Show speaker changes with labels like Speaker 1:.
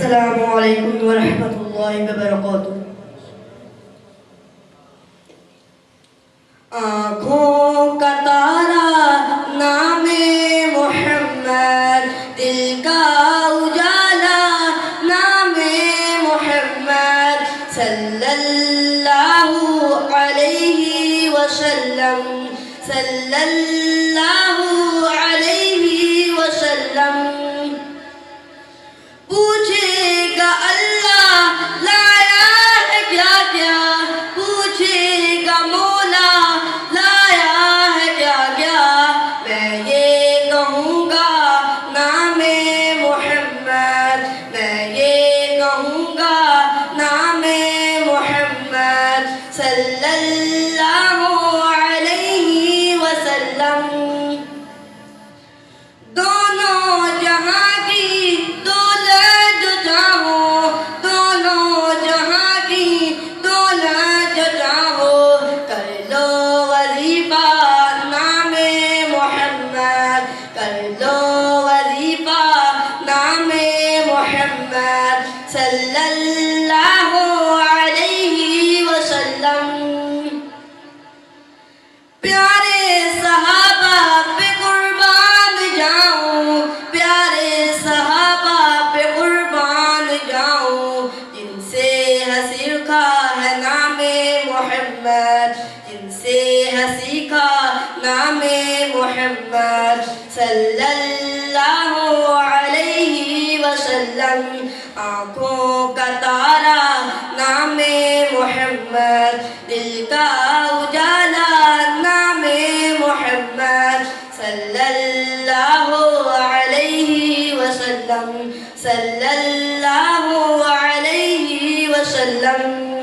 Speaker 1: السلام علیکم ورحمۃ اللہ وبرکاتہ۔ آنکھوں کا تارا نام محمد، دل کا اجالا نام محمد، صلی اللہ علیہ وسلم، صلی اللہ علیہ وسلم۔ پوچھے گا اللہ لایا ہے کیا کیا، پوچھے گا مولا لایا ہے کیا کیا، میں یہ کہوں گا نام محمد، میں یہ کہوں گا نام محمد، صلی اللہ علیہ وسلم۔ دونوں جہاں کی دولت جو چاہو، دونوں جہاں کی دولت جو چاہو، کر لو وظیفہ نام محمد، کر لو وظیفہ نام محمد، صلی اللہ علیہ وسلم۔ پیارے صحابہ پہ قربان جاؤں، پیارے صحابہ پہ قربان جاؤں، جن سے سیکھا ہے نام محمد، جن سے سیکھا نام محمد، صلی اللہ علیہ وسلم۔ آنکھوں کا تارا نام محمد، دل کا اجالا نام محمد، صلی اللہ علیہ وسلم، صلی اللہ علیہ وسلم۔